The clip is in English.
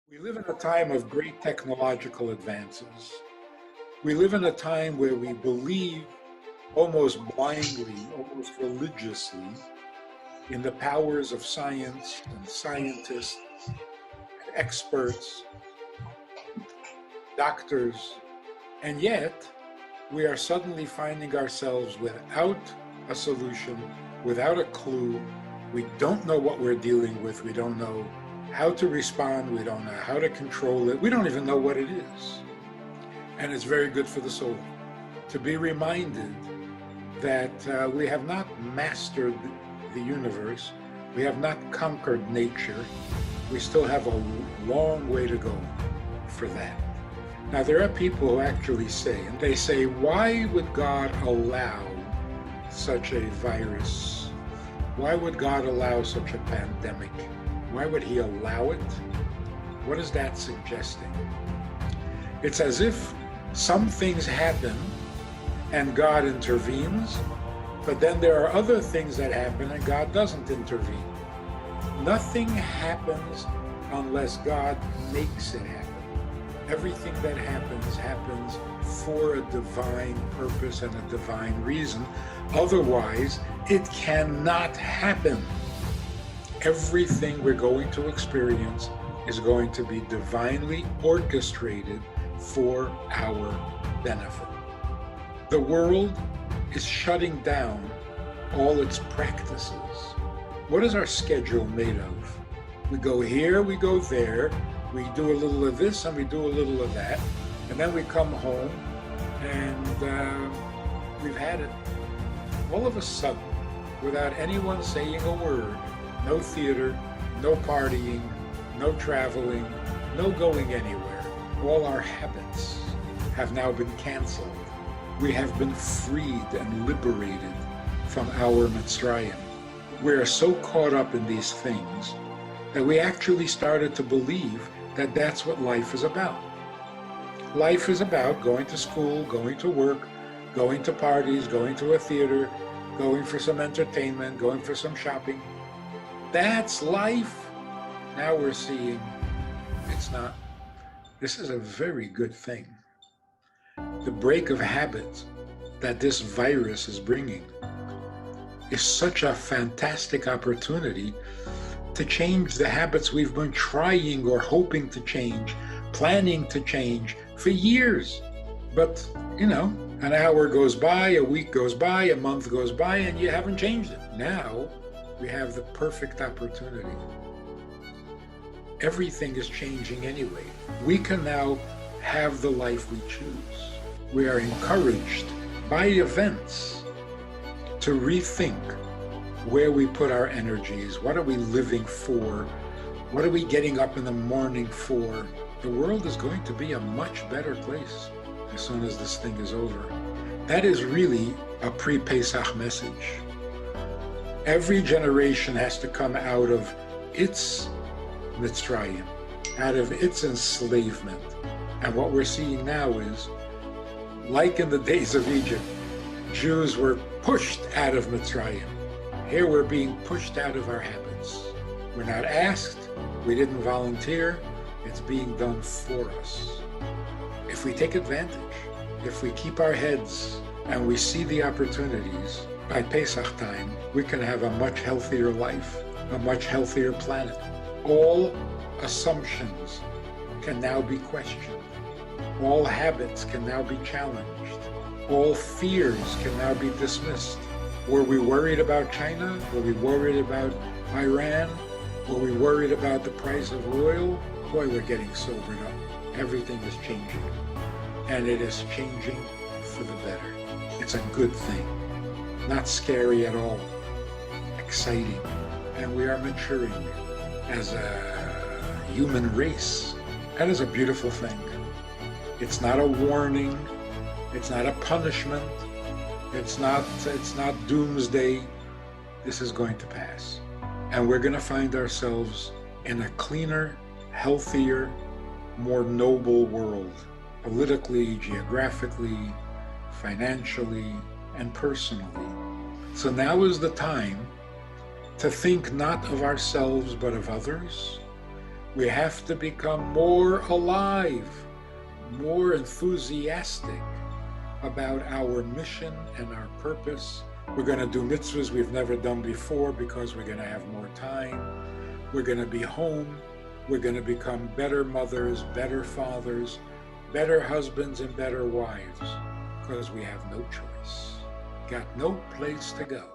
We live in a time of great technological advances. We live in a time where we believe almost blindly, almost religiously, in the powers of science and scientists, and experts, doctors, and yet we are suddenly finding ourselves without a solution, without a clue. We don't know what we're dealing with. We don't know how to respond. We don't know how to control it. We don't even know what it is. And it's very good for the soul to be reminded that we have not mastered the universe. We have not conquered nature. We still have a long way to go for that. Now, there are people who actually say, and they say, why would God allow such a virus? Why would God allow such a pandemic? Why would he allow it? What is that suggesting? It's as if some things happen and God intervenes, but then there are other things that happen and God doesn't intervene. Nothing happens unless God makes it happen. Everything that happens for a divine purpose and a divine reason. Otherwise, it cannot happen. Everything we're going to experience is going to be divinely orchestrated for our benefit. The world is shutting down all its practices. What is our schedule made of? We go here, we go there, we do a little of this and we do a little of that, and then we come home and we've had it. All of a sudden, without anyone saying a word, no theater, no partying, no traveling, no going anywhere. All our habits have now been canceled. We have been freed and liberated from our Mitzrayim. We are so caught up in these things that we actually started to believe that that's what life is about. Life is about going to school, going to work, going to parties, going to a theater, going for some entertainment, going for some shopping. That's life. Now we're seeing it's not. This is a very good thing. The break of habits that this virus is bringing is such a fantastic opportunity to change the habits we've been trying or hoping to change, planning to change for years. But, an hour goes by, a week goes by, a month goes by, and you haven't changed it. Now, we have the perfect opportunity. Everything is changing anyway. We can now have the life we choose. We are encouraged by events to rethink where we put our energies. What are we living for? What are we getting up in the morning for? The world is going to be a much better place as soon as this thing is over. That is really a pre-Pesach message. Every generation has to come out of its Mitzrayim, out of its enslavement. And what we're seeing now is, like in the days of Egypt, Jews were pushed out of Mitzrayim. Here we're being pushed out of our habits. We're not asked, we didn't volunteer, it's being done for us. If we take advantage, if we keep our heads and we see the opportunities, by Pesach time, we can have a much healthier life, a much healthier planet. All assumptions can now be questioned. All habits can now be challenged. All fears can now be dismissed. Were we worried about China? Were we worried about Iran? Were we worried about the price of oil? Boy, we're getting sobered up. Everything is changing. And it is changing for the better. It's a good thing. Not scary at all. Exciting. And we are maturing as a human race. That is a beautiful thing. It's not a warning. It's not a punishment. It's not doomsday. This is going to pass. And we're going to find ourselves in a cleaner, healthier, more noble world, politically, geographically, financially, and personally. So now is the time to think not of ourselves but of others, We have to become more alive, more enthusiastic about our mission and our purpose. We're going to do mitzvahs we've never done before because we're going to have more time. We're going to be home. We're going to become better mothers, better fathers, better husbands, and better wives because we have no choice. Got no place to go.